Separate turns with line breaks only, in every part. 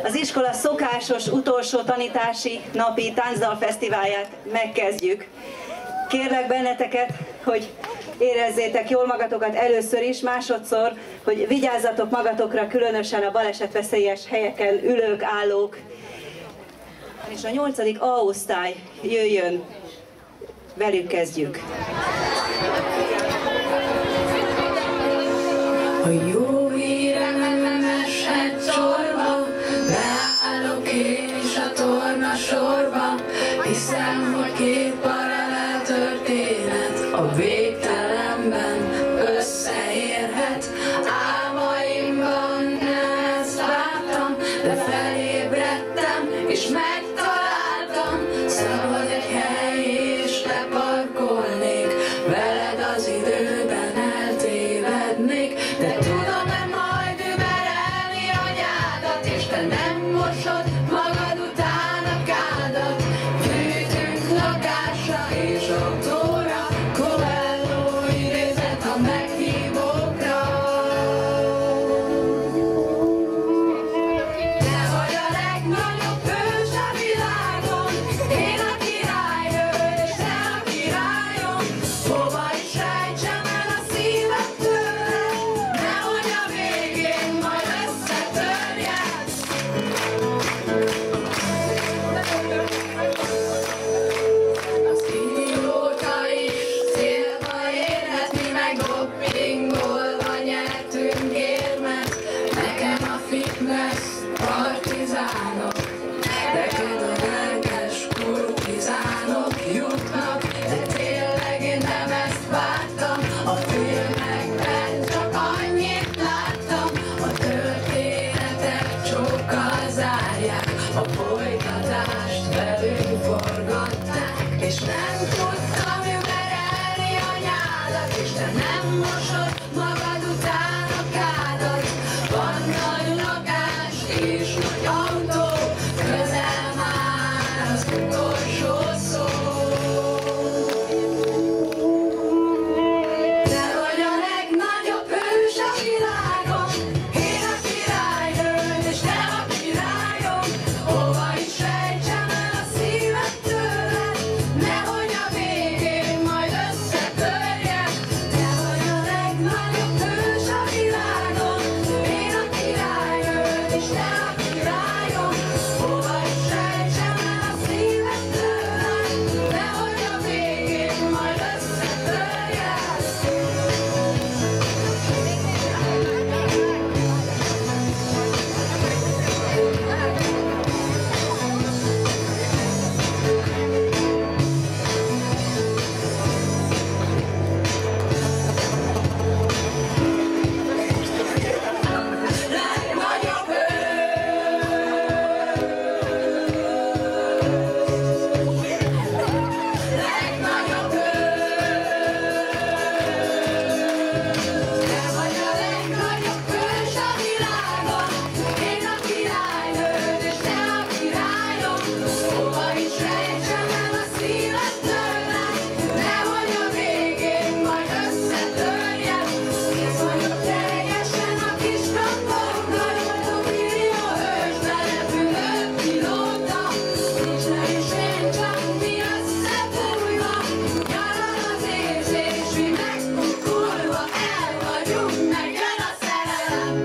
az iskola szokásos utolsó tanítási napi táncdalfesztiválját megkezdjük. Kérlek benneteket, hogy érezzétek jól magatokat először is, másodszor, hogy vigyázzatok magatokra, különösen a balesetveszélyes helyeken ülők, állók. És a 8. A osztály jöjjön, velük kezdjük.
A jó hírem nem eshet sorba, beállok én is a torna sorba, hiszem, hogy két paralel történet a végtelenben összeérhet. Álmaimban nem ezt láttam, de felébredtem és megtaláltam. Szabad egy hely és leparkolnék, veled az időben eltévednék, de tudom-e majd überelni anyádat, és te nem mosod magad után a kádat. Fűtünk lakásra és autóra, Coelho idézet a meghívókra. Te vagy a legnagyobb hős a világon, én a királynő és te a királyom. Hova is rejtsem el a szíved tőled, nehogy a végén majd összetörjed. Az idióta is célba érhet, mi meg dopingolva nyertünk érmet. Nekem a fitness partizánok, neked a lelkes kurtizánok jutnak, de tényleg én nem ezt vártam. A filmekben csak annyit láttam, a történetek csókkal zárják, a folytatást velünk forgatták, és nem tudtam überelni anyádat, és te nem mosod magad után a kádat. Van nagy lakás és nagy autó, közel már az utolsó szó. Te vagy a legnagyobb hős a világon, én a királynő és te a királyom. Hova is rejtsem el a szíved tőled, nehogy a végén majd összetörjed. Te vagy a legnagyobb hős a világon, én a királynő és te a királyom. Hova is rejtsem el a szíved tőled, nehogy a végén majd összetörjed. Legnagyobb legnagyobb te vagy a legnagyobb hős a világon, én a királynő és te a királyom. Hova is rejtsem el a szíved tőled, nehogy a végén majd összetörjed. Kész vagyok teljesen a kis kampomban, millió hős belepülő pilóta. Nincs le és én csak mi összefújva, nyaral az érzés, mi megkukulva, el vagyunk, megjön a szerelem.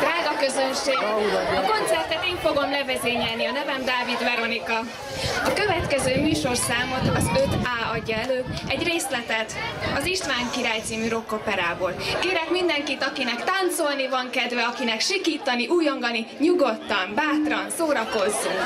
Drága közönség, a koncertet én fogom levezényelni, a nevem Dávid Veronika. A következő műsorszámot az 5A adja elő, egy részletet az István király című rockoperából. Kérek mindenkit, akinek táncolni van kedve, akinek sikítani, újongani, nyugodtan, bátran szórakozzunk!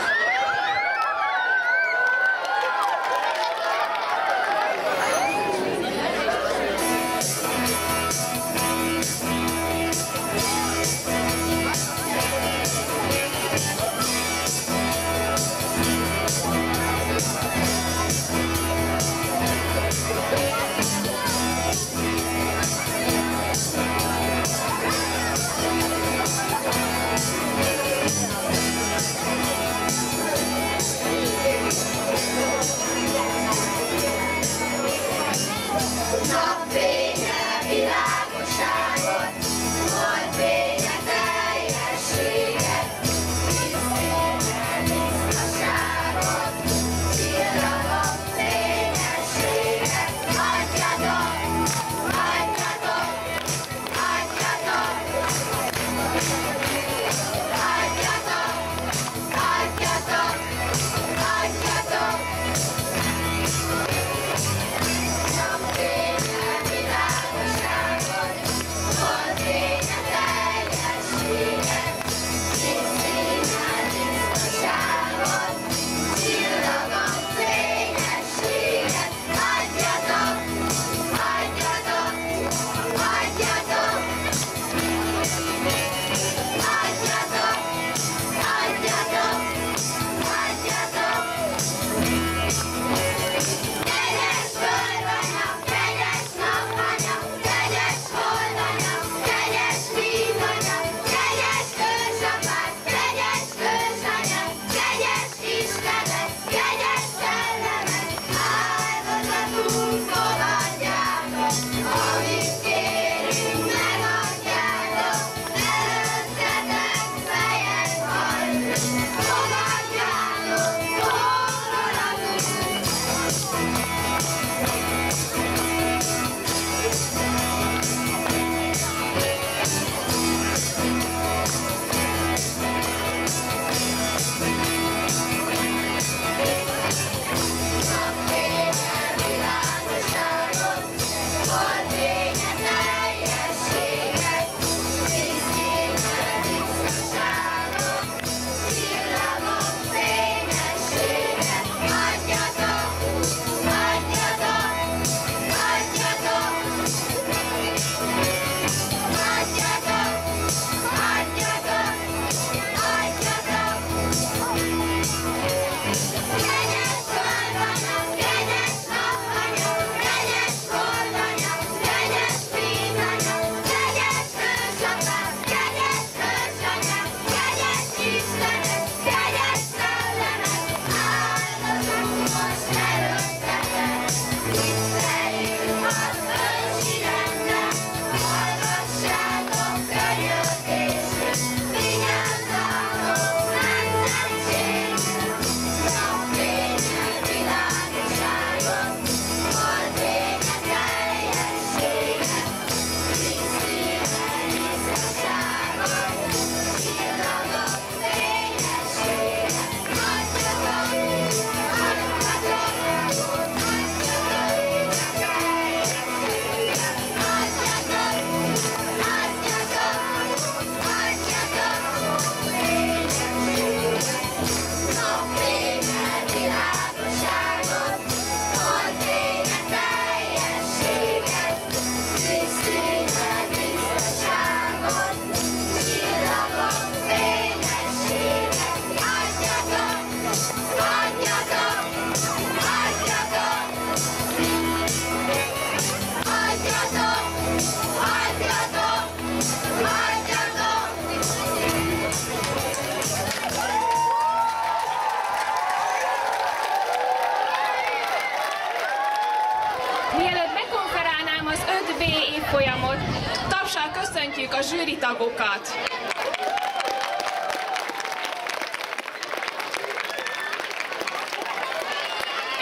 zsűritagokat.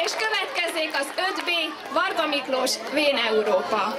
És következzék az 5B Varga Miklós Vén Európa.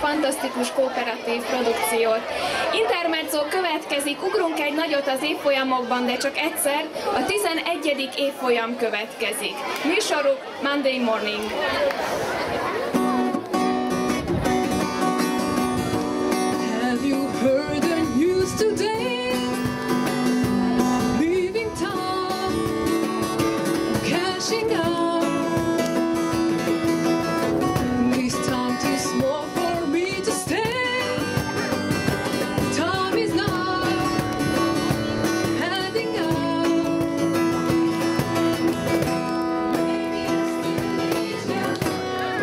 fantasztikus kooperatív produkciót. Intermezzo következik, ugrunk egy nagyot az évfolyamokban, de csak egyszer, a 11. évfolyam következik. Műsoruk Monday Morning.
Have you heard the news today? Leaving town, cashing out. This time too small for me to stay. Time is now heading out. Maybe I still need you.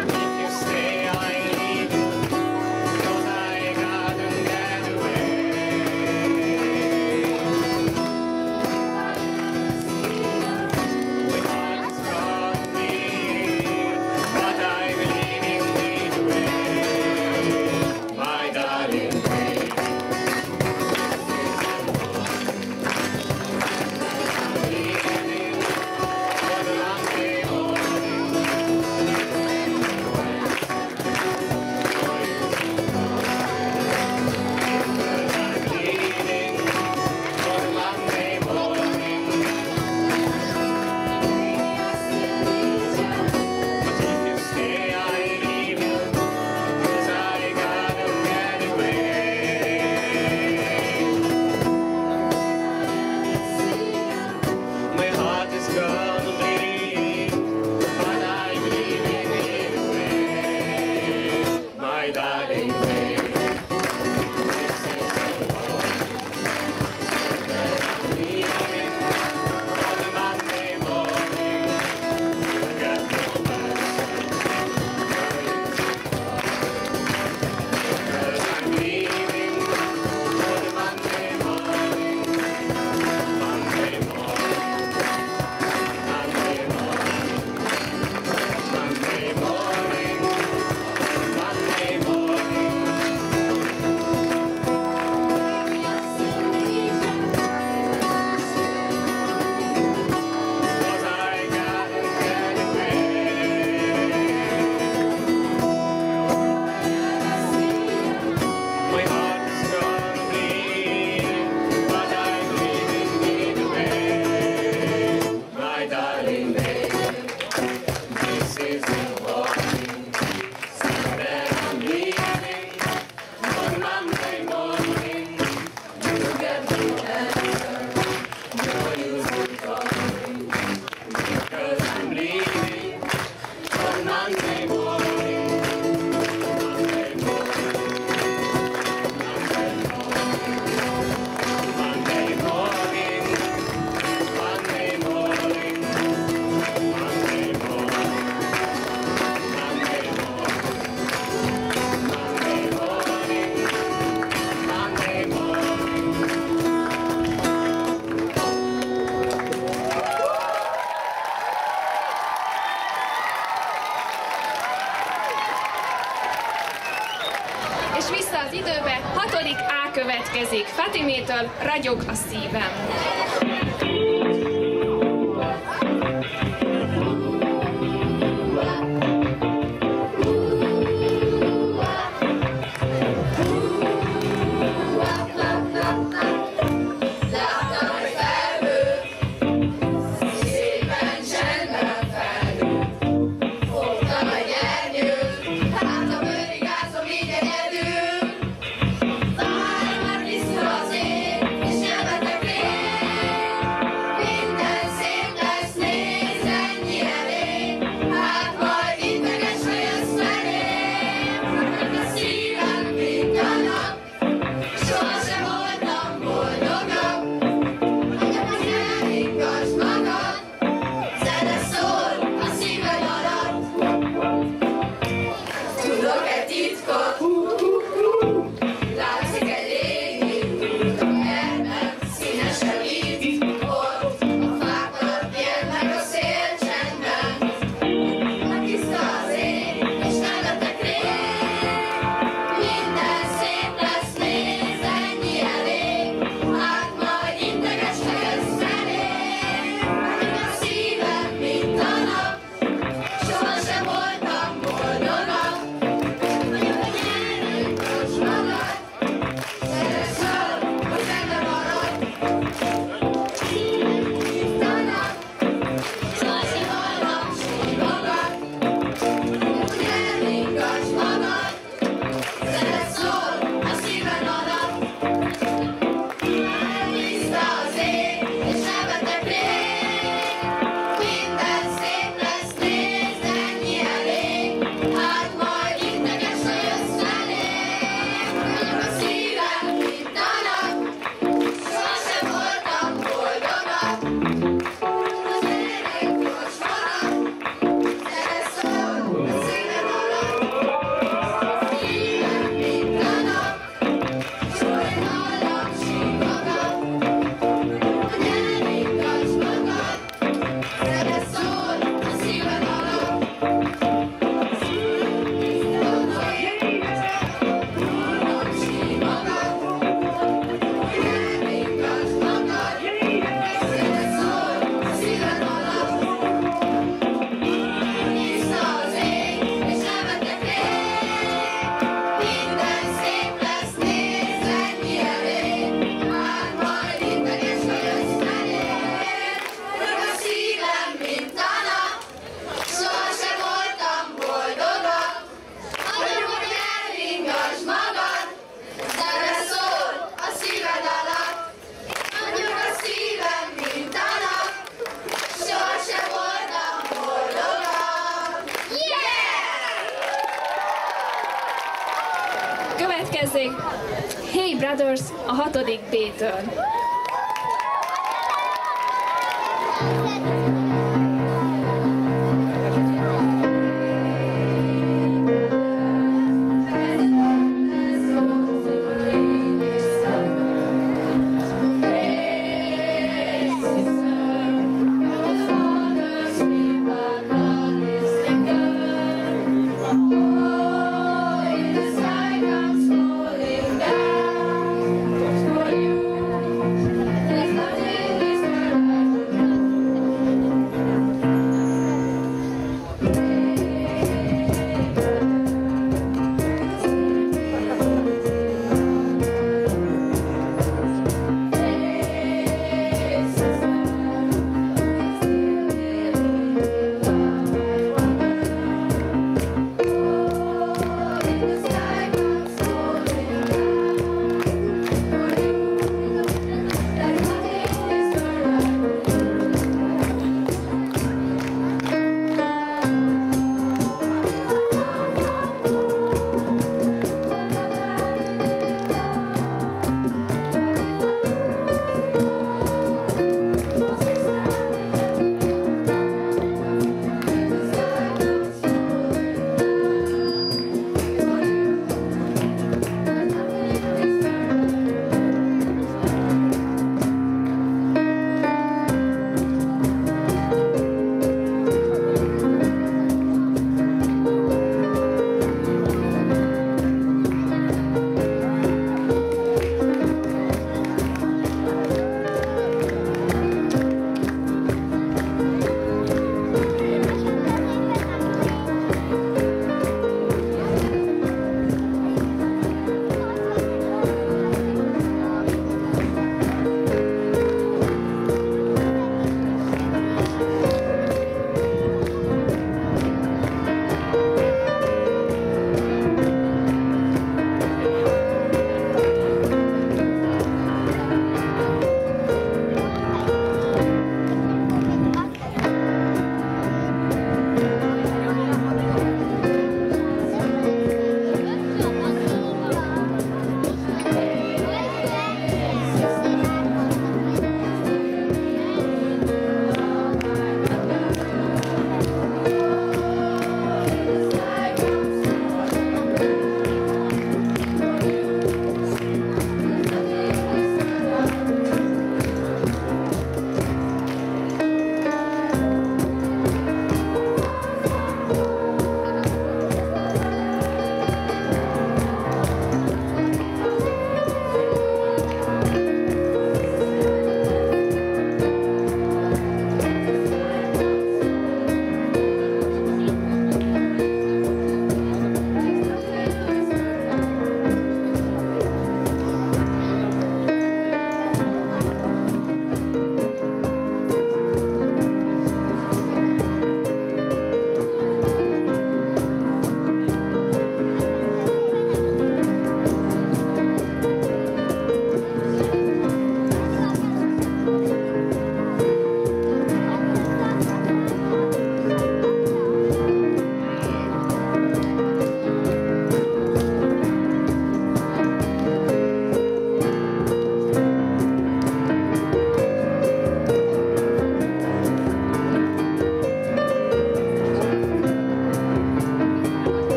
következik. Fatimétől Ragyog a szívem. Következzék Hey Brothers a 6. B-től.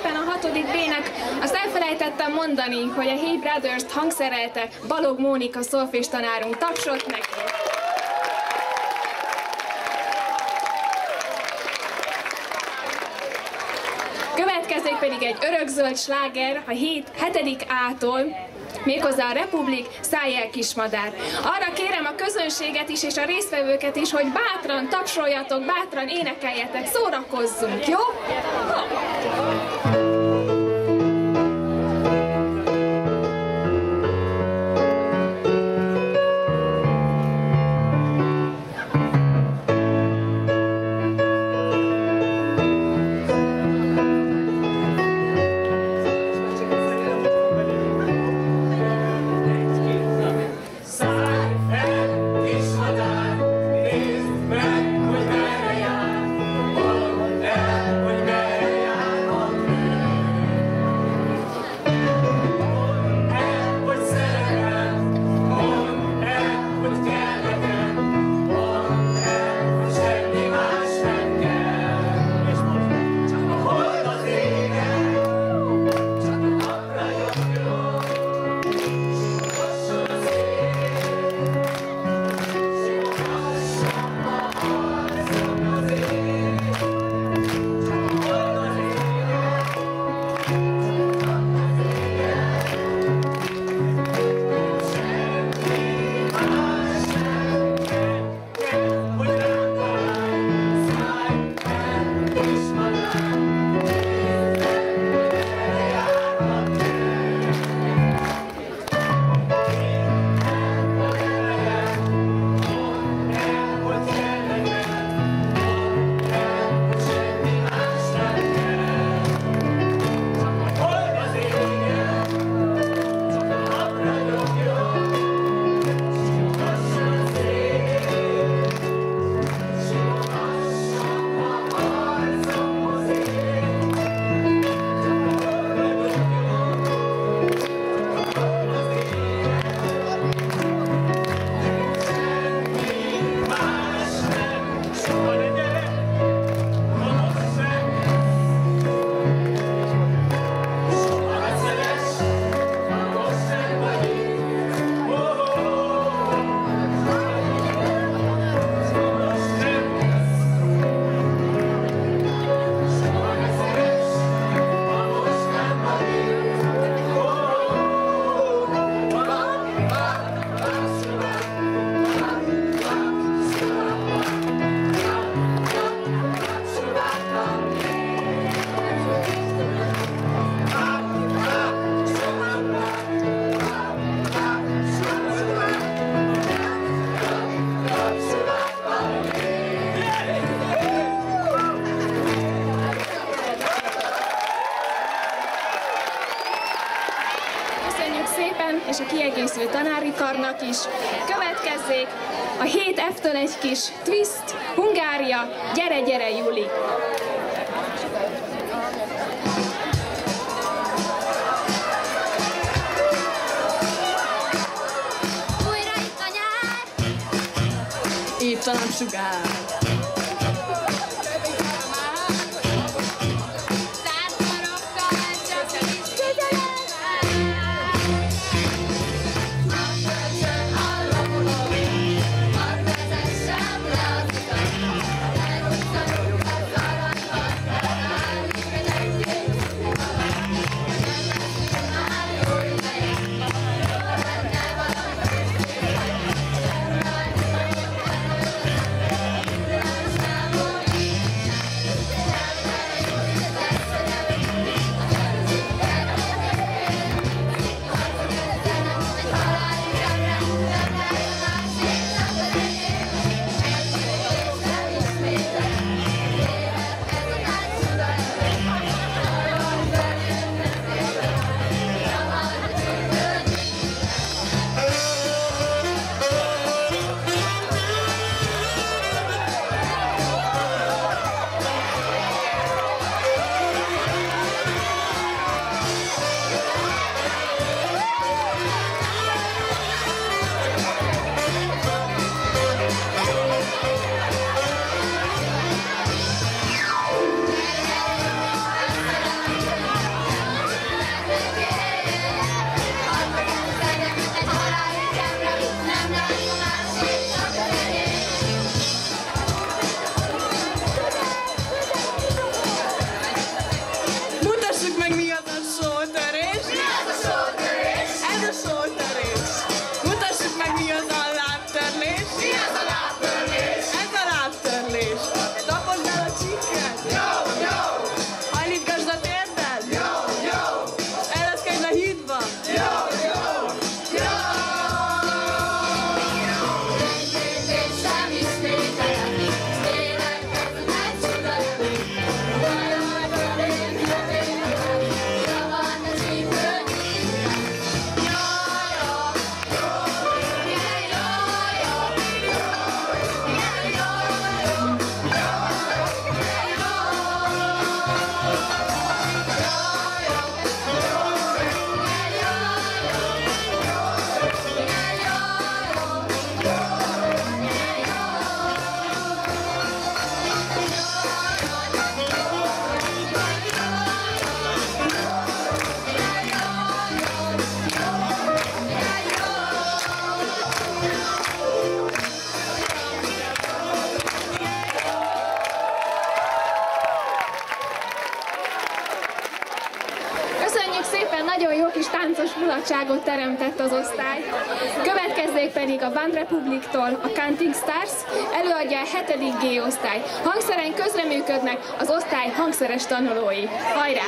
szépen a 6. B-nek. Azt elfelejtettem mondani, hogy a Hey Brothers-t hangszerelte Balog Mónika szolfés tanárunk. Tapsot neki! Következik pedig egy örökzöld sláger a 7. A-tól, méghozzá a Republik, Szállj el kismadár. Arra kérem a közönséget is és a résztvevőket is, hogy bátran tapsoljatok, bátran énekeljetek, szórakozzunk, jó? És a kiegészülő tanári karnak is. Következzék a 7F-től egy kis twist, Hungária, gyere, gyere, Juli!
Újra itt a nyár,
Itt a napsugár.
zárt karokkal csak kis közeled vár. Napkölcsön allomolom, hadd vezessem le az utat, elhúzzanom az aranyat, elállni mindenképp. Nem lesz már jó ideje, jó lenne valami.
nagyon jó kis táncos mulatságot teremtett az osztály. Következzék pedig a One Republic-tól a Counting Stars, előadja a 7. G osztály. Hangszeren közreműködnek az osztály hangszeres tanulói. Hajrá!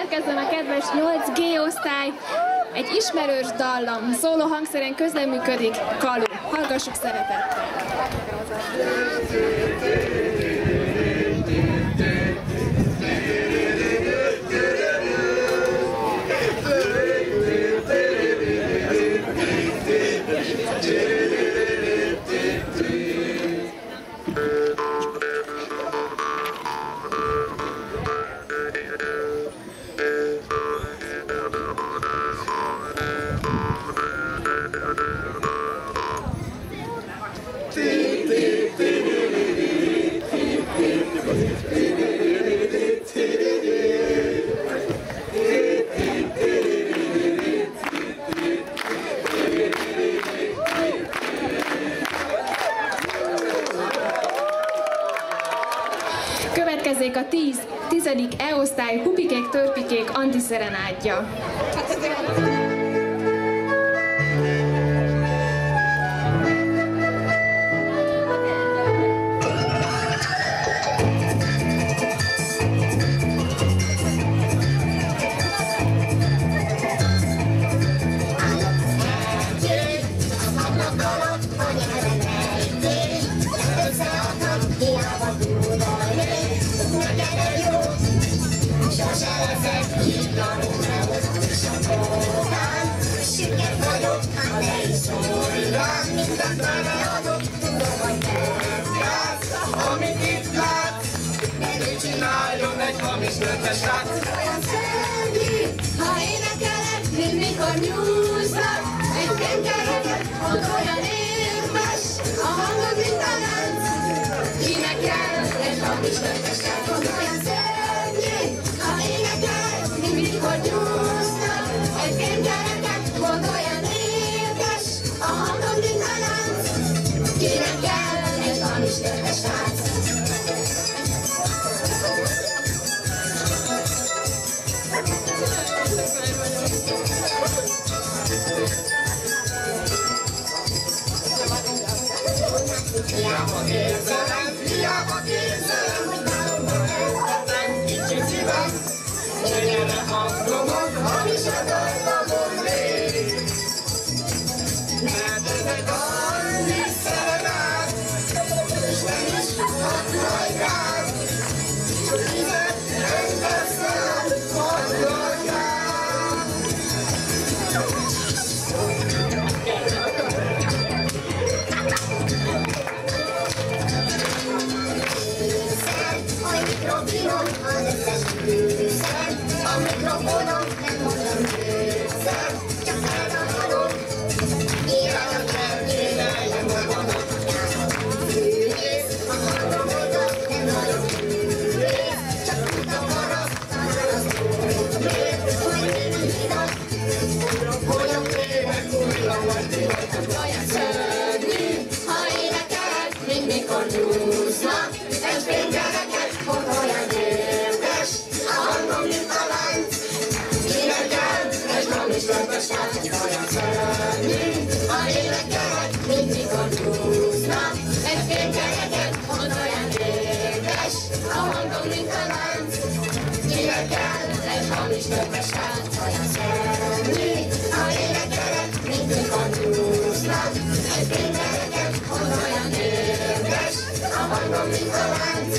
Következzen a kedves 8G osztály, egy ismerős dallam, szóló hangszeren közleműködik Kalu. Hallgassuk szeretettel!
Yeah.
szerenádja.
Olyan szörnyű, ha énekelek, mint mikor nyúznak egy kenkereket, ott olyan érmes, a hangod, mint a lánc. Kinek kell egy hamis lökeset? Olyan szörnyű, ha énekelek, mint mikor nyúznak egy kenkereket, ott olyan érmes, a hangod, mint a lánc. Kinek kell egy hamis lökeset?
Hiába képzelem, hogy nem kicsi szívem, gyere hangomon, hamis a dallamon még. Mert ez egy annyi szerelem, és nem is hat majd rám, csak hívek, rendeszem, hallgatjál. Az összes műszer, a mikrofonon nem mondom őszer, csak feladom, írálom rendőre, nem mondom fűrész, a hangomodon nem nagyon fűrész, csak tudtam marasztalán az úrét, hogy mindig idat, hogyan évek újra vagy divatot. Olyan szörnyű, ha énekelek, mint mikor nyúznak, egy fénykereket, hogy olyan érdes, a hangom, mint a lánc. Kinek kell egy hamis lökeset? Olyan szörnyű, ha énekelek, mint mikor nyúznak, egy fénykereket, hogy olyan érdes, a hangom, mint a lánc. Kinek kell egy hamis lökeset? Olyan szörnyű, ha énekelek, mint mikor nyúznak, egy fénykereket, hogy olyan érdes, a hangom, mint a lánc.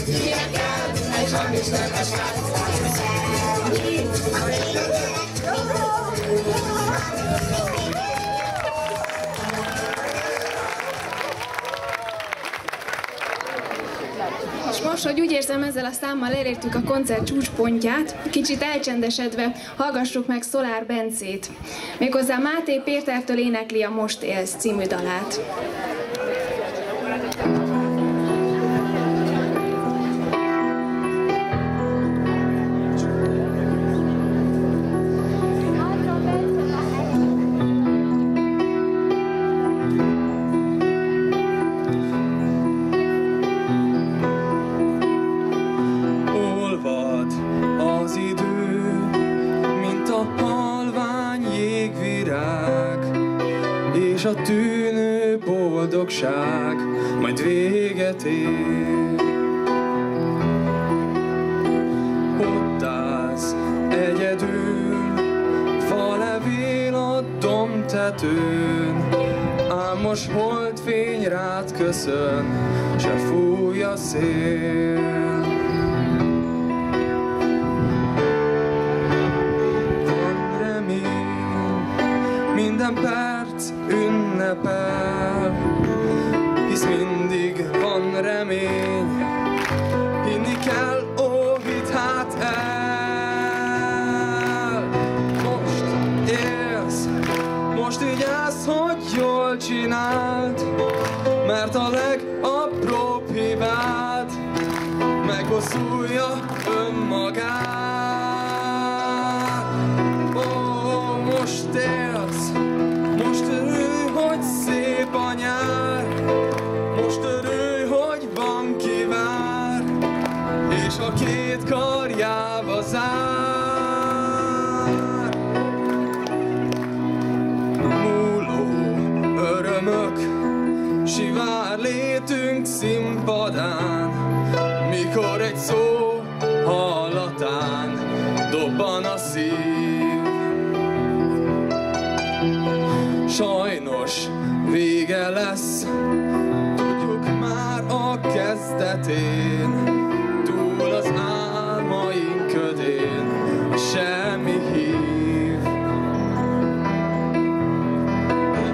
Kinek kell egy hamis lökeset? Olyan szörnyű, ha énekelek, mint mikor nyúznak.
És most, hogy úgy érzem, ezzel a számmal elértük a koncert csúcspontját, kicsit elcsendesedve hallgassuk meg Szolár Bencét. Méghozzá Máté Pétertől énekli a Most élsz című dalát.
És a tűnő boldogság majd véget ér. Ott állsz egyedül, falevél a dombtetőn, ám most holdfény rád köszön, se fúj a szél. Van remény, minden perc ünnepel, hisz mindig van remény, hinni kell, ó, hidd hát el. Most élsz, most vigyázz, hogy jól csináld, mert a legapróbb hibád megbosszulja önmagát. Ó, most élsz, most örülj, hogy szép a nyár, most örülj, hogy van ki vár, és a két karjába zár. mentén, túl az álmaink ködén, semmi hív.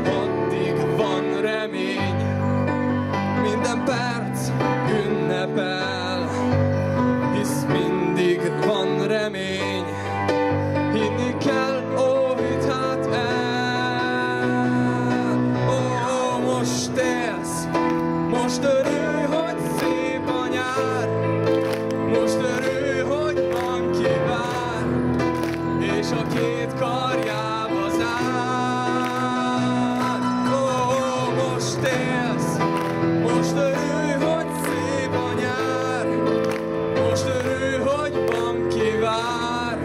Addig van remény, minden perc ünnepel, hisz mindig van remény, hinni kell, ó, hidd hát el. Ó, most élsz, most örülj, hogy szép a nyár, most örülj, hogy van ki vár, és a két karjába zár. Ó, most élsz, most örülj, hogy szép a nyár, most örülj, hogy van ki vár,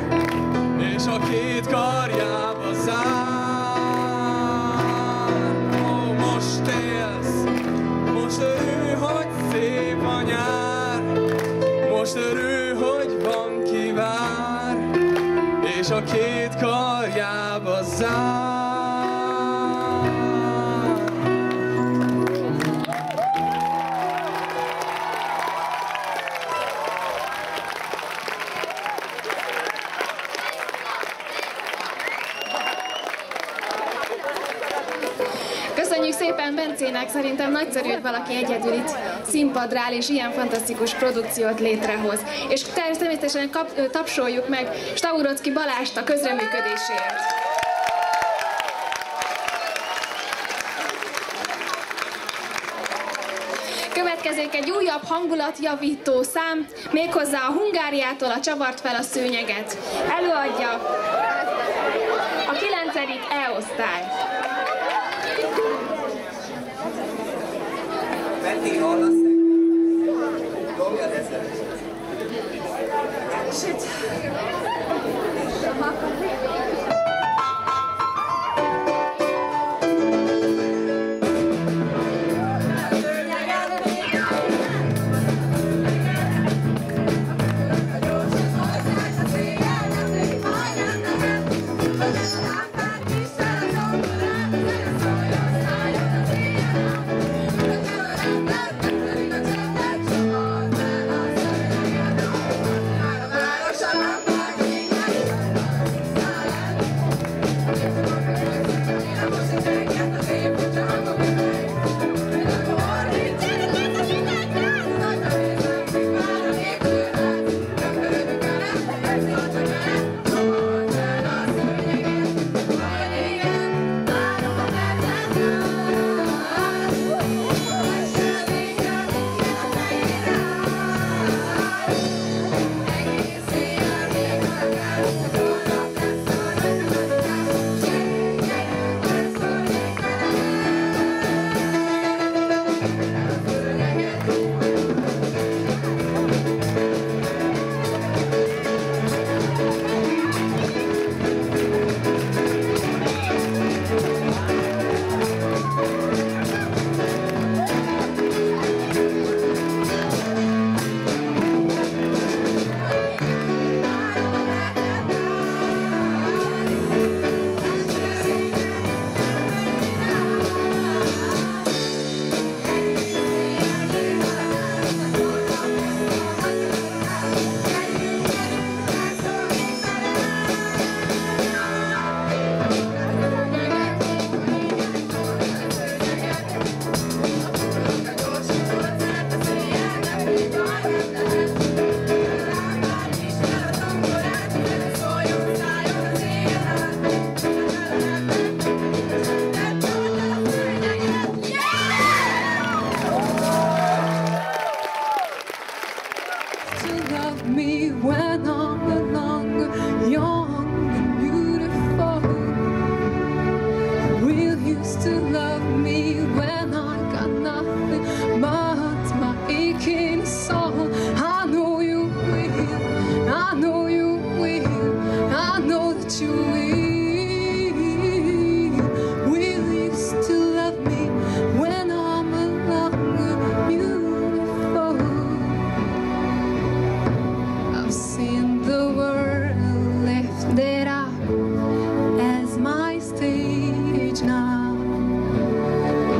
és a két karjába zár. Ó, most élsz, most örülj, hogy szép a nyár, most örülj, hogy van ki vár, és a két karjába zár.
Köszönjük szépen Bencének, szerintem nagyszerű, hogy valaki egyedül itt színpadra áll, és ilyen fantasztikus produkciót létrehoz. És természetesen tapsoljuk meg Stauroczki Balást a közreműködéséért. Következik egy újabb hangulatjavító szám, méghozzá a Hungáriától a Csavart fel a szőnyeget. Előadja a 9. E-osztály. Shit.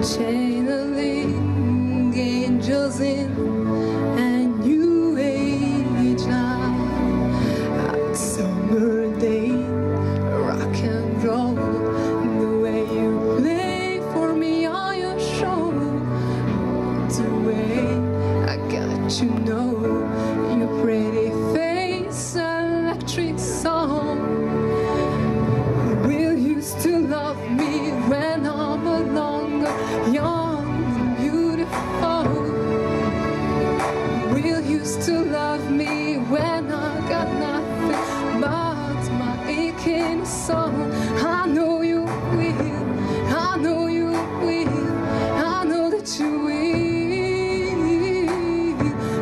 channeling angels in
aching soul. I know you will, I know you will, I know that you will.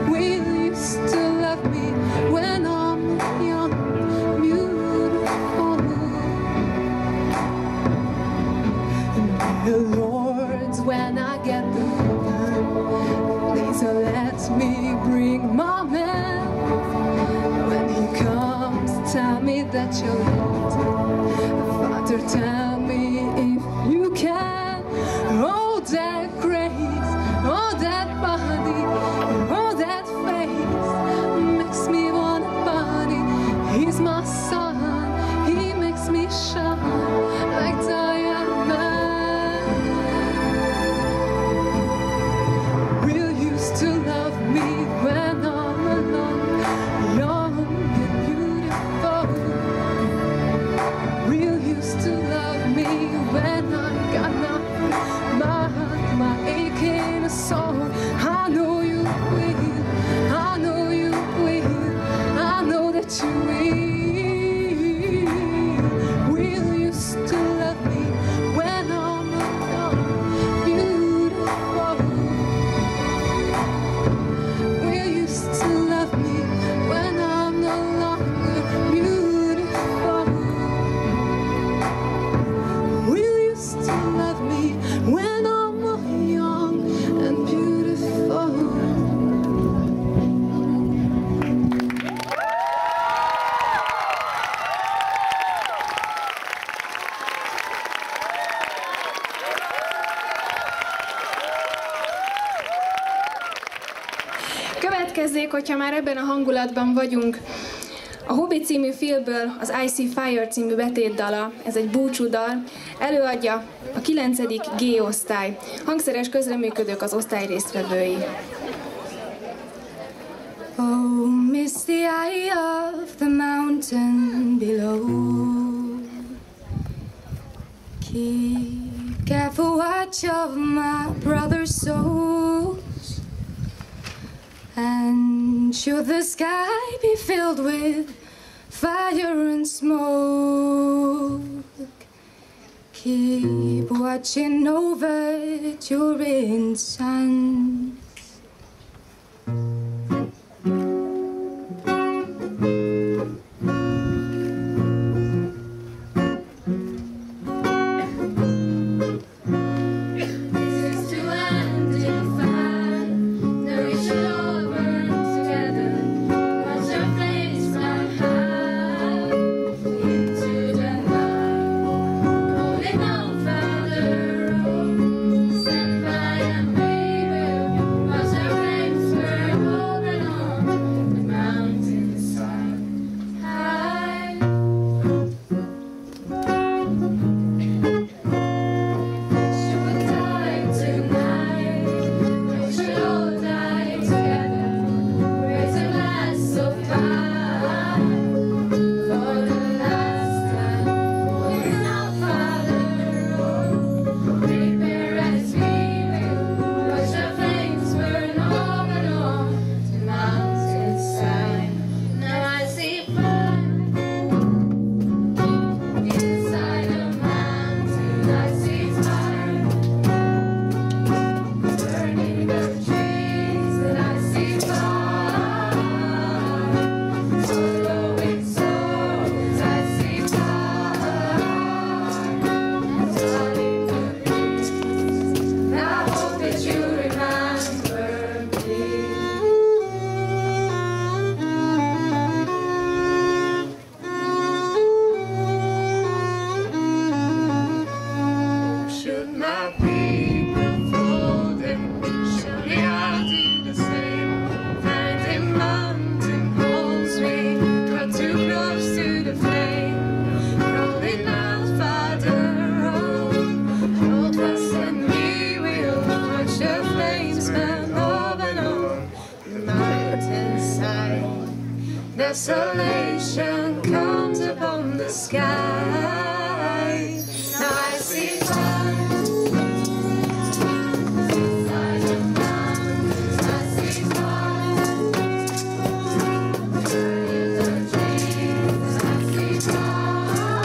Will you still love me when I'm young, beautiful? And Lord, when I get the time, please let me bring my man. When he comes, tell me that you're late. Father, tell me if you can. Oh, that grace, oh, that body, oh, that face makes me want a body. He's my son, he makes me shine like diamond. Will you still love me when I'm alone, young and beautiful? Will you still love me when I got nothing, my aching soul? I know you will, I know you will, I know that you will. Will you still love me when I'm young, beautiful? Will you still love me when I'm no longer beautiful? Will you still love me when I'm young and beautiful?
Következzék, hogyha már ebben a hangulatban vagyunk, a Hobbit című filmből az I See Fire című betétdala, ez egy búcsúdal, előadja a 9. G osztály. Hangszeres közreműködők az osztály résztvevői.
Oh, miss the eye of the mountain below. Keep careful watch of my brother's souls. And should the sky be filled with fire and smoke, keep watching over Turin sons.
Desolation comes upon the sky. Now I see fire. Inside the mountains, I see fire. Burning the trees, I see fire.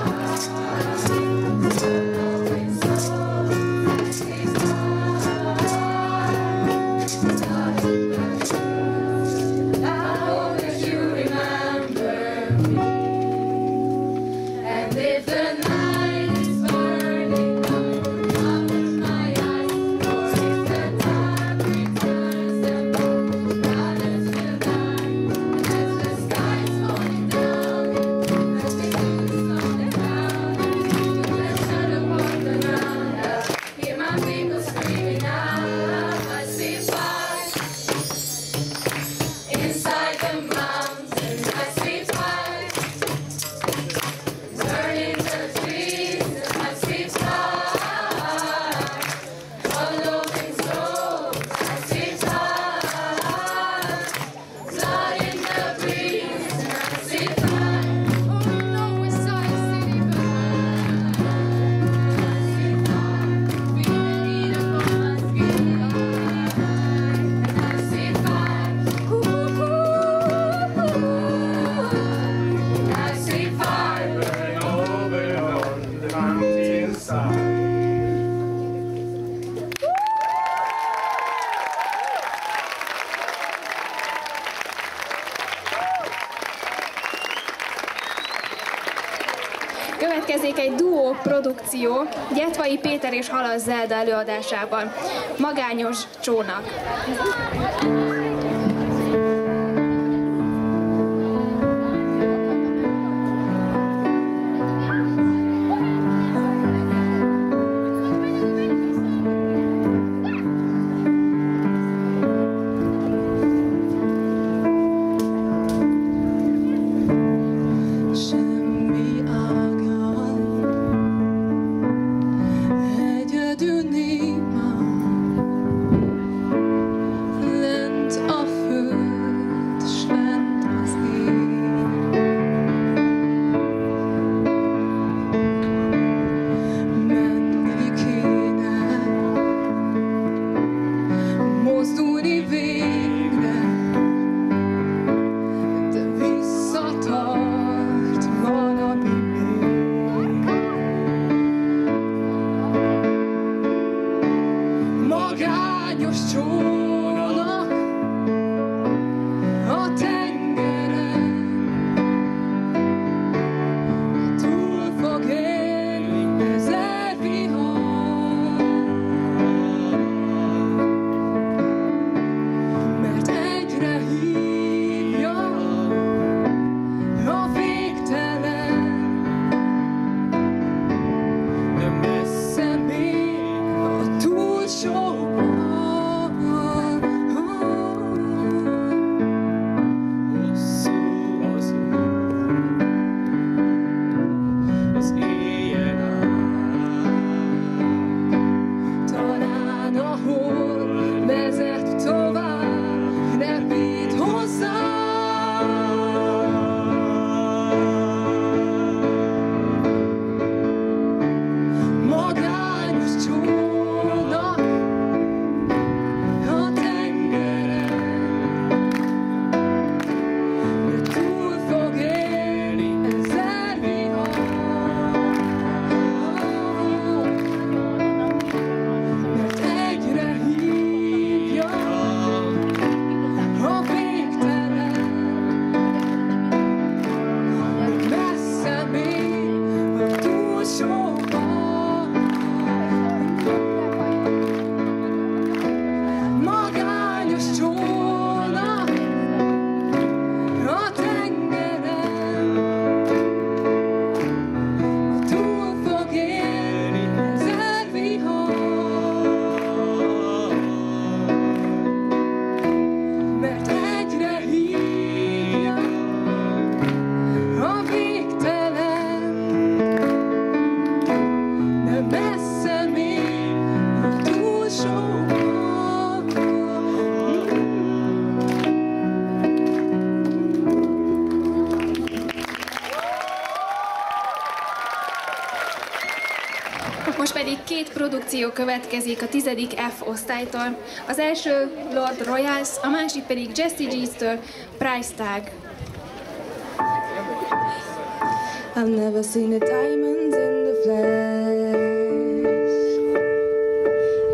következik egy duó produkció Gyetvai Péter és Halas Zelda előadásában. Magányos csónak. Most pedig két produkció következik a 10. F osztálytól. Az első Lord Royals, a másik pedig Jesse G's-től Price Tag.
I've never seen the diamonds in the flesh.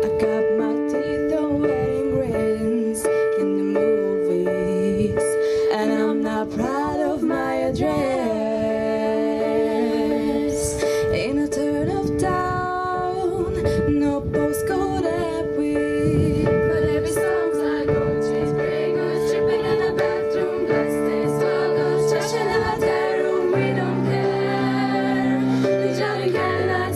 I got my teeth on wedding rings in the movies, and I'm not proud of my address. In a turn of town, no postcode happy, but every song's like gold chains, pretty good, tripping in the bathroom, bloodstains, struggles, trashing out their room, we don't care. The Johnny Cadillac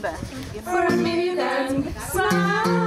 be?
For a minute and smile.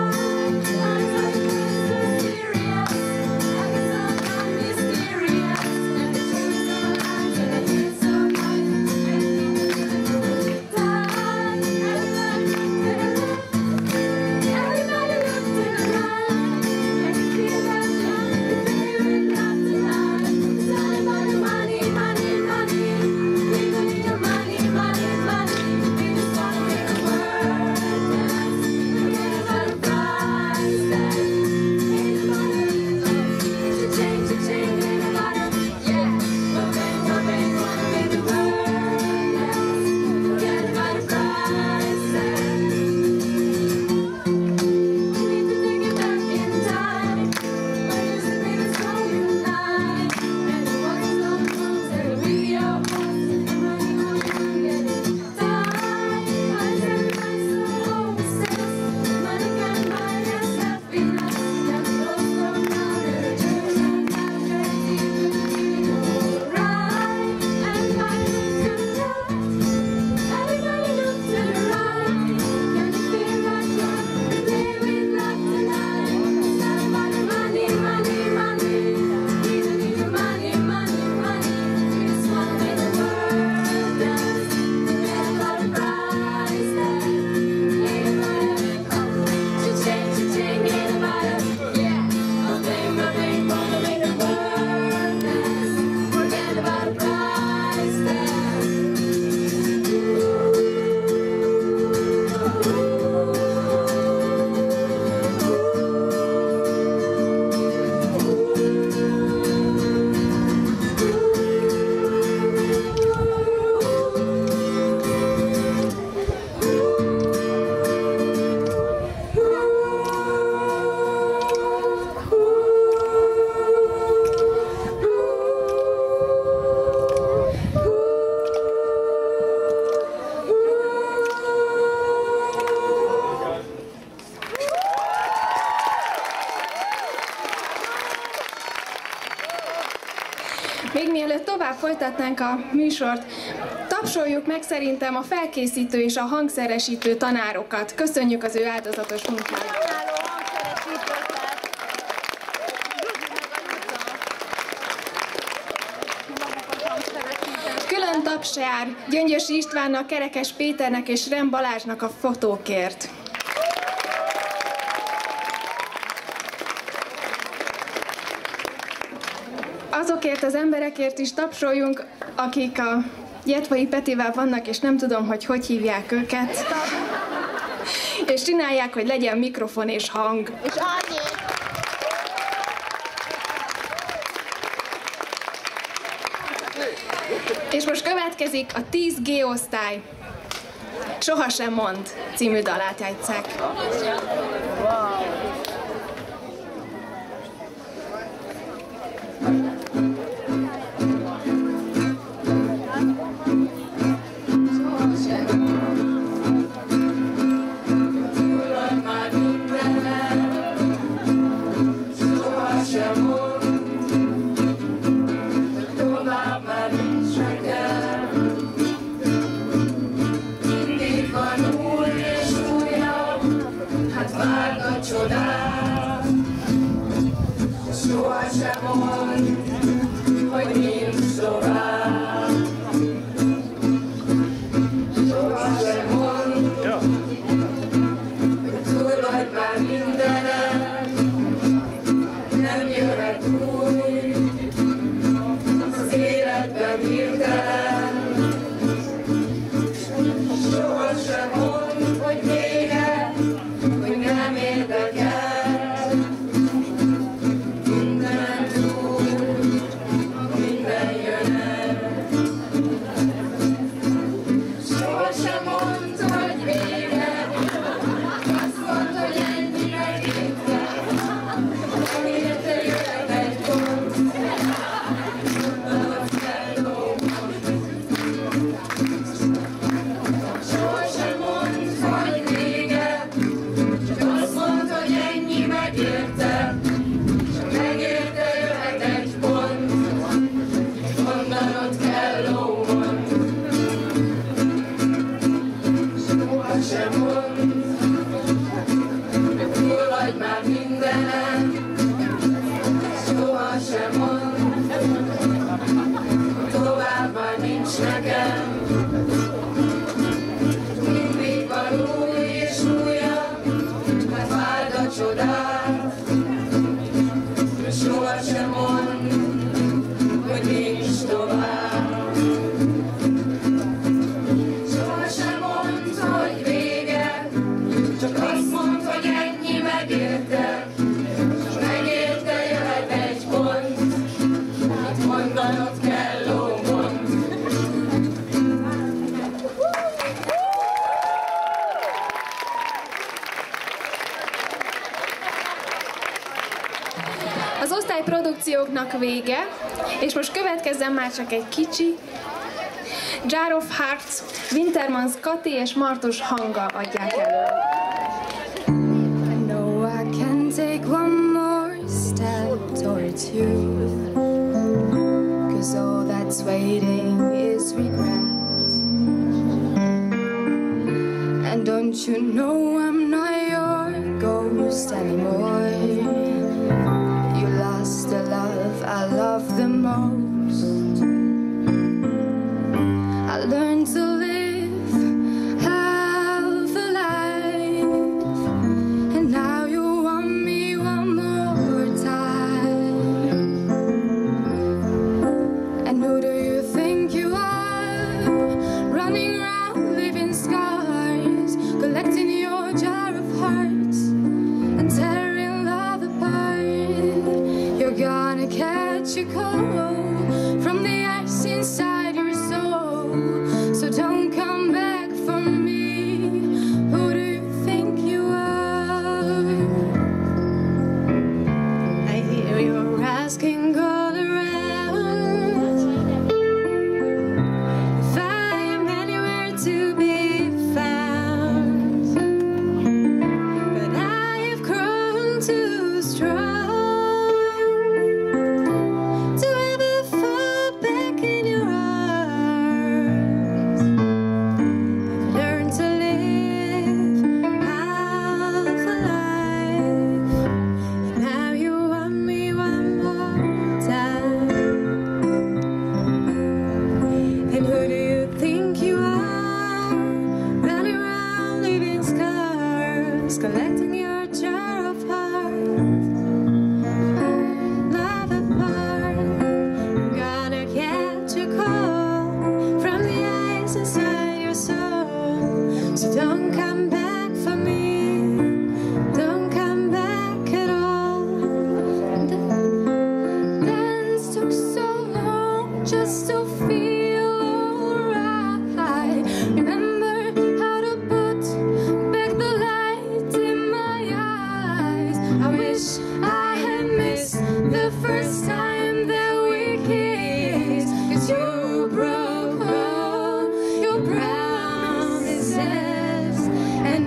Még mielőtt tovább folytatnánk a műsort, tapsoljuk meg szerintem a felkészítő és a hangszeresítő tanárokat. Köszönjük az ő áldozatos munkájukat. Külön taps jár Gyöngyösi Istvánnak, Kerekes Péternek és Rem Balázsnak a fotókért. Azokért az emberekért is tapsoljunk, akik a Jetvai Petivel vannak, és nem tudom, hogy hívják őket. És csinálják, hogy legyen mikrofon és hang.
És annyi.
És most következik a 10G osztály. Sohasem mond című dalát játsszák.
sem mond, túl vagy már mindenen, soha sem mond, tovább már nincs nekem. Mindig van új és újabb, hát váld a csodát, soha sem mond, hogy nincs tovább. Soha sem mond, hogy vége, csak azt mond, hogy ennyi megérte, s megérte jöhet egy pont, hát mondanod kell, ó, mond.
Az osztályprodukcióknak vége, és most következzen már csak egy kicsi. Jar of Hearts, Wintermans Kati és Martus Hanga adják elő.
I know I can take one more step towards you, 'cause all that's waiting is regret. And don't you know I'm not your ghost anymore? You lost the love I love the most. I learned to live half a life, and now you want me one more time. And who do you think you are, running around leaving scars, collecting your jar of hearts and tearing love apart? You're gonna catch a cold from the ice inside your soul, so don't come back for me. Who do you think you are? I hear you're asking all around if I am anywhere to be found, but I have grown too strong to ever fall back in your arms. I've learned to live half a life, and now you want me one more time. And who do you think you are, running around leaving scars, collecting your jar of hearts? Love apart, I'm gonna catch a call from the ice inside your soul. So don't come back for me, don't come back at all. Dance took so long just to feel alright. Remember how to put back the light in my eyes. I wish I had missed the first time that we kissed, 'cause you broke all your promises, and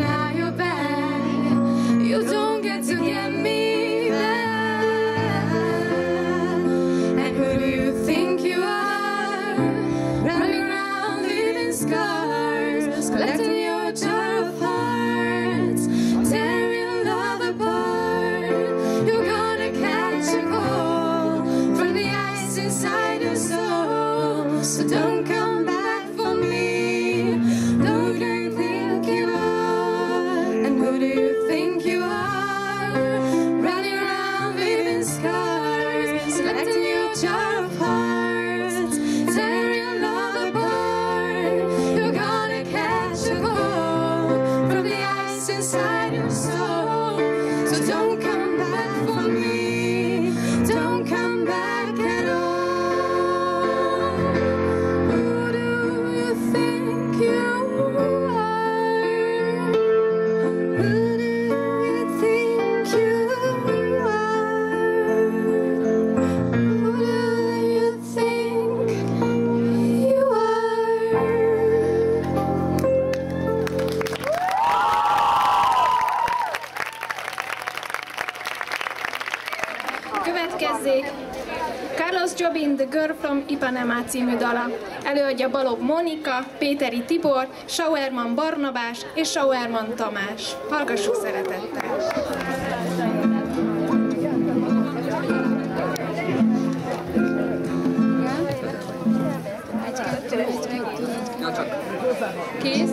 Jobin, The Girl from Ipanema című dala. Előadja Balogh Mónika, Péteri Tibor, Schauerman Barnabás és Schauerman Tamás. Hallgassuk szeretettel!
Kész?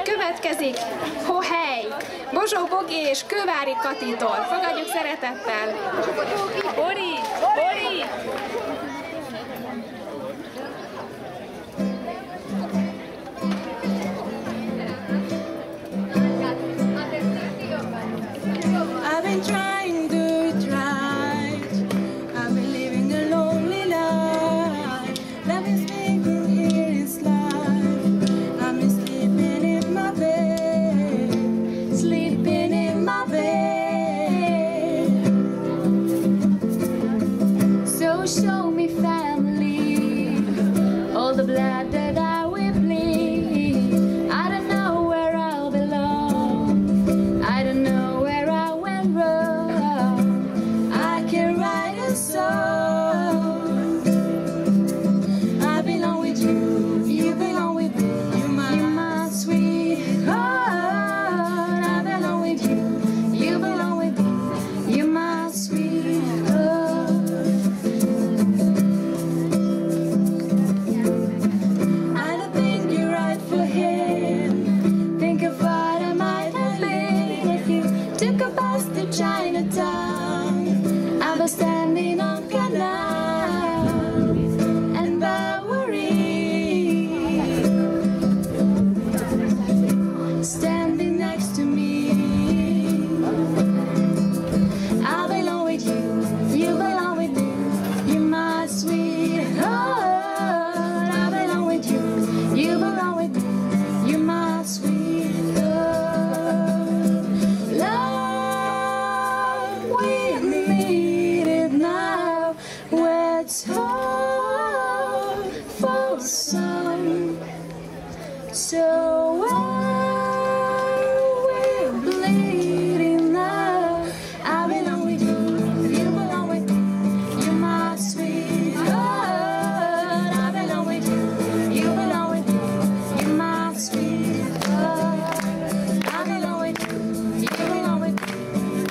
Következik Hohely, Bozsó Bogi és Kővári Katitól. Fogadjuk szeretettel!
Bori! Bori!
I've been trying to do it right. I've been living a lonely life. Love is making here is life. I've been sleeping in my bed, sleeping in my bed. So show me family, all the blood that I will bleed. I don't know where I'll belong. I don't know where I went wrong. I can write a song. I belong with you, you belong with me. You're my sweetheart. I belong with you, you belong with me. You're my sun. So we're bleeding now. I belong with you, you belong with me. You're my sweet God. I belong with you, you belong with me. You're my sweet God. I belong with you, you belong with me.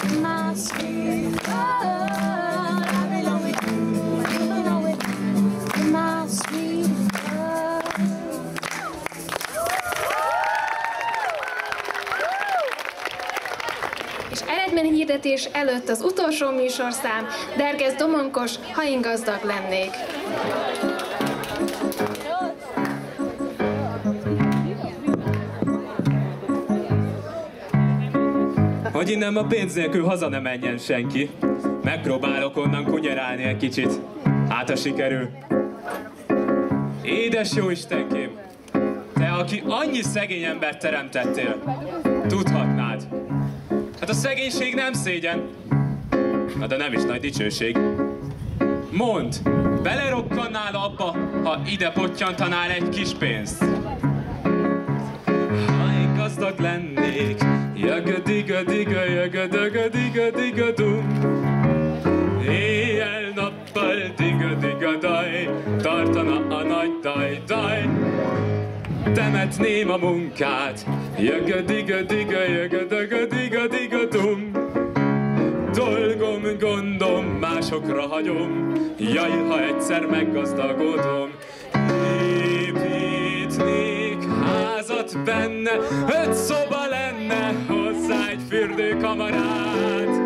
You're my sweet God. I belong with you, you belong with me. You're my sweet God.
És eredményhirdetés előtt az utolsó műsorszám, Derges Domonkos, Ha én gazdag lennék.
Hogy innen a pénz nélkül haza ne menjen senki. Megpróbálok onnan kunyerálni egy kicsit. Hát a sikerül. Édes jó Istenkém! Te, aki annyi szegény embert teremtettél, tudhatnád. Hát a szegénység nem szégyen. Na de nem is nagy dicsőség. Mondd, belerokkannál abba, ha ide pottyantanál egy kis pénzt? Ha én gazdag lennék, jaga-diga-diga, jaga-daga-diga-diga-dum. Éjjel-nappal diga-diga-daj, tartana a nagy daj-daj. Temetném a munkát, jaga-diga-diga, jaga-daga-diga-diga-dum. Dolgom, gondom, másokra hagyom, jaj, ha egyszer meggazdagodom. Építnék házat benne, 5 szoba lenne, hozzá egy fürdőkamarát.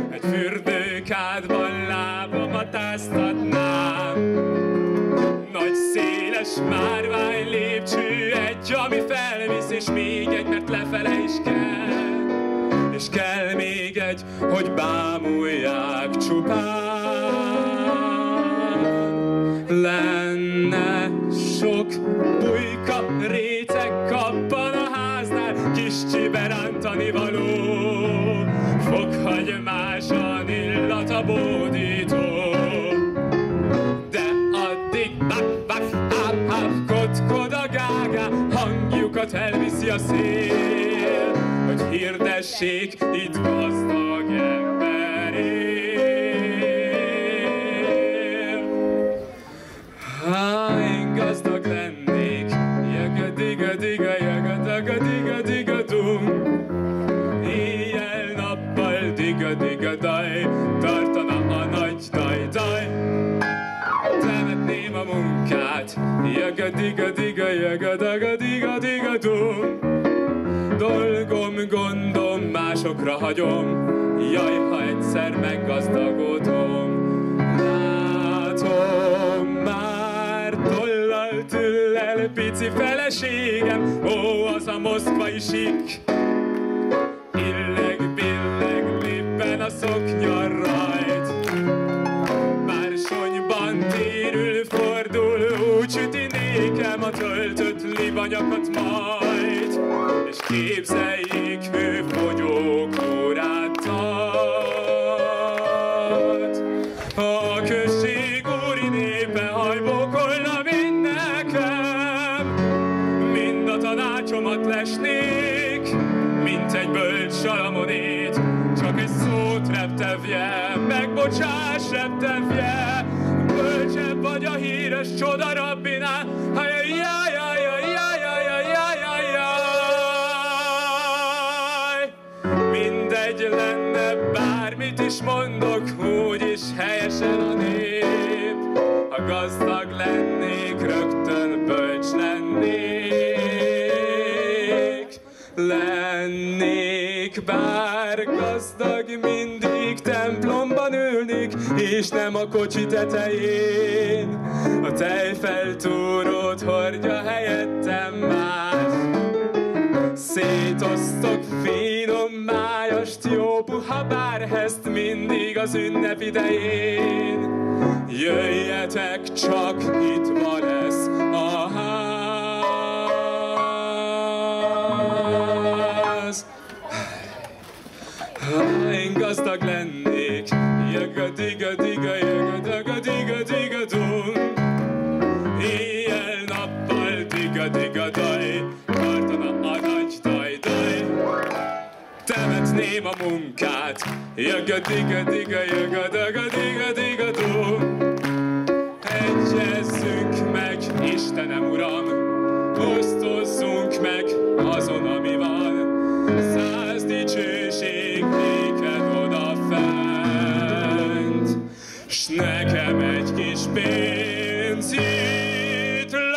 Egy fürdőkádban lábamat áztatnám. Nagy széles márvány lépcső, egy, ami felvisz, és még egy, mert lefele is kell. És kell még egy, hogy bámulják csupán. Lenne sok pulyka, réteg kappan a háznál, kis csiberántani való. Fokhagymásan illat a bódító. De addig kotkod a gágá, hangjukat elviszi a szél, hogy hirdessék, itt gazdag ember él. Ha én gazdag lennék, jaga-diga-diga, jaga-daga-diga-diga-dum. Éjjel-nappal diga-diga-daj, tartana a nagy daj-daj. Temetném a munkát, jaga-diga-diga, jaga-daga-diga-diga-dum. Dolgom, gondom, másokra hagyom, jaj, ha egyszer meggazdagodom. Látom már tollal, tüllel, pici feleségem, ó, az a moszkvai sik. Illeg, billeg, lippen a szoknya rajt. Bársonyban térül, fordul, úgy süti nékem a töltött libanyakat majd. És képzeljék, hőfogyókórát tart. A község úri népe hajbókolna mind nekem, mind a tanácsomat lesnék, mint egy bölcs Salamonét. Csak egy szót reptevje, megbocsáss reptevje, bölcsebb vagy a híres csoda rabbinál. Mindegy lenne, bármit is mondok, úgyis helyesen a nép. Ha gazdag lennék, rögtön bölcs lennék. Bár gazdag, mindig templomban ülnék, és nem a kocsi tetején. A tejfeltúrót hordja helyettem más. Szétosztok finom májast, jó puha bárhezt mindig az ünnep idején. Jöjjetek, csak nyitva lesz a ház. Ha én gazdag lennék, jaga-diga-diga, jaga-daga-diga-diga-dum. Éjjel-nappal diga-diga-daj, tartana a nagy daj-daj. Temetném a munkát, jaga-diga-diga, jaga-daga-diga-diga-dó. Egyezzünk meg, Istenem Uram, osztozzunk meg azon, ami van. 100 dicsőség néked odafent, s nekem egy kis pénz itt lent.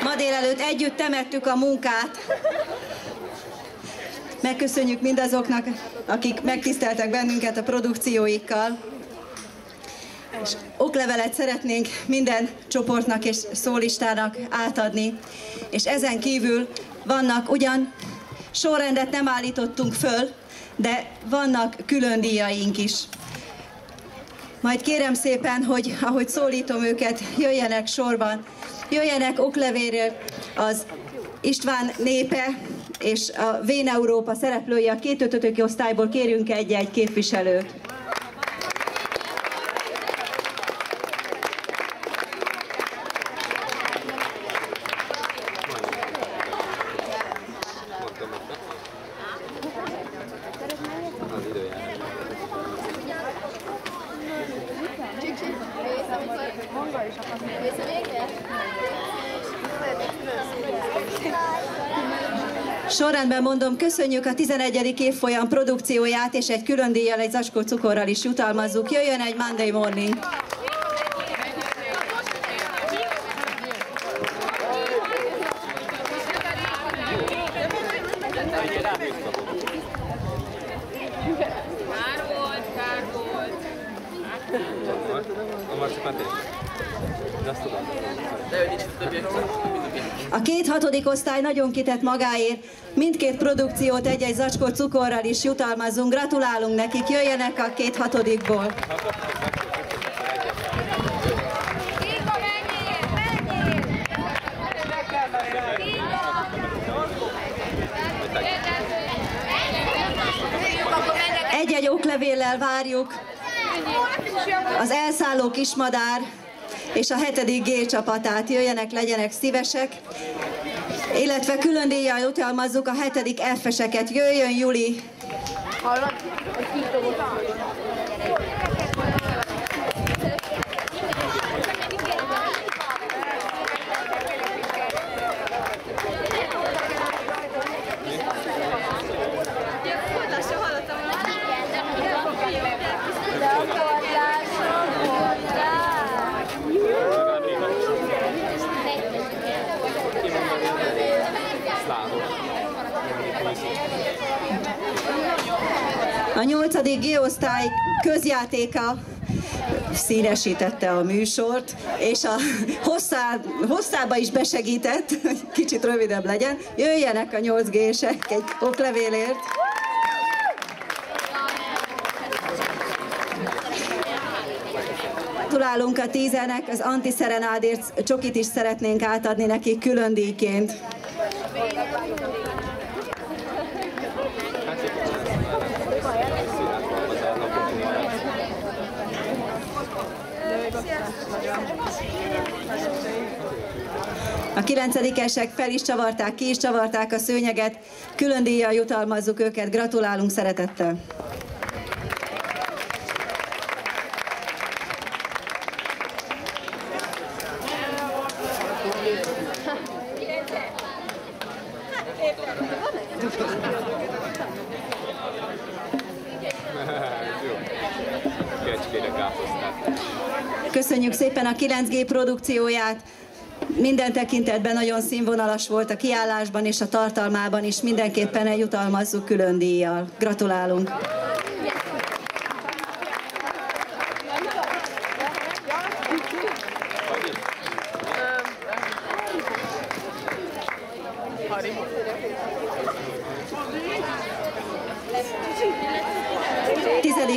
Ma délelőtt együtt temettük a munkát. Megköszönjük mindazoknak, akik megtiszteltek bennünket a produkcióikkal. És oklevelet szeretnénk minden csoportnak és szólistának átadni. És ezen kívül vannak, ugyan sorrendet nem állítottunk föl, de vannak külön díjaink is. Majd kérem szépen, hogy ahogy szólítom őket, jöjjenek sorban, jöjjenek oklevéről az István népe és a Vén Európa szereplői, a 2-5. osztályból kérünk egy-egy képviselőt. Sorrendben mondom, köszönjük a 11. évfolyam produkcióját, és egy külön díjjal, egy zacskó cukorral is jutalmazzuk. Jöjjön egy Monday Morning! A 2-6. osztály nagyon kitett magáért, mindkét produkciót egy-egy zacskó cukorral is jutalmazunk. Gratulálunk nekik, jöjjenek a 2-6-ból. Egy-egy oklevéllel várjuk az elszálló kismadár és a 7. G csapatát. Jöjjenek, legyenek szívesek. Illetve külön díjjal jutalmazzuk a 7. F-eseket. Jöjjön, Juli! A 8. G-osztály közjátéka színesítette a műsort, és a hosszába is besegített, hogy kicsit rövidebb legyen. Jöjjenek a 8G-sek egy oklevélért. Gratulálunk a 10-nek, az antiszerenádért csokit is szeretnénk átadni nekik külön díjként. A 9-esek fel is csavarták, ki is csavarták a szőnyeget, külön díjjal jutalmazzuk őket, gratulálunk szeretettel! Köszönjük szépen a 9G produkcióját, minden tekintetben nagyon színvonalas volt a kiállásban és a tartalmában is, mindenképpen eljutalmazzuk külön díjjal. Gratulálunk!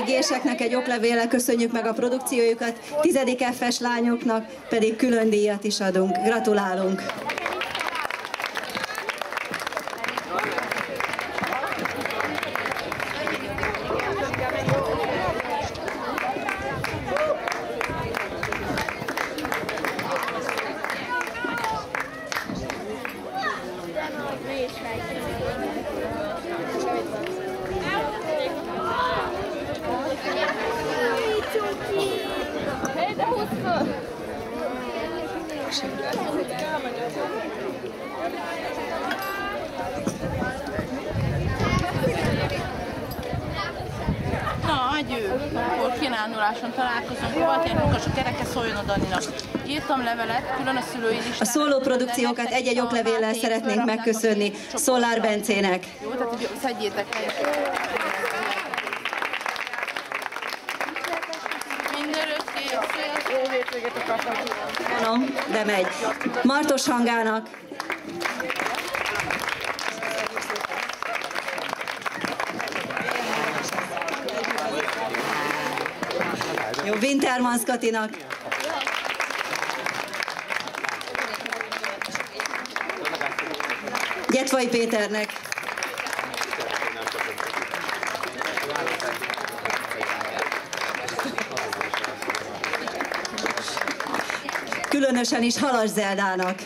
G-seknek egy oklevéllel köszönjük meg a produkciójukat, 10. F-es lányoknak pedig külön díjat is adunk. Gratulálunk!
Na, adjő! Akkor kinálnuláson találkozunk. Volt egy munkas, a kereke szóljon a Daninak. Írtam levelet, külön a szülői listára.
A szólóprodukciókat egy-egy oklevéllel szeretnénk megköszönni Szolár Bencének.
Jó, tehát hogy szedjétek el. Mindörökké, jó hétvégét akartam.
Mondom, de megy. Martos Hangának. Jó, Wintermans Katinak. Gyetvai Péternek. Különösen is Halas Zeldának.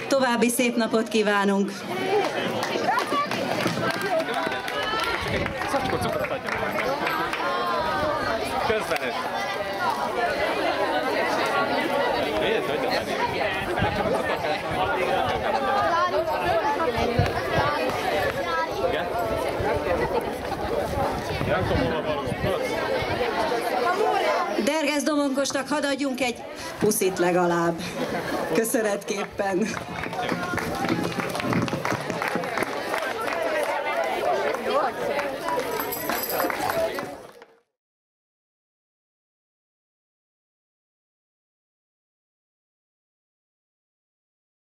További szép napot kívánunk!
Közvenes.
Derges Domonkosnak hadd adjunk egy puszit legalább. Köszönetképpen.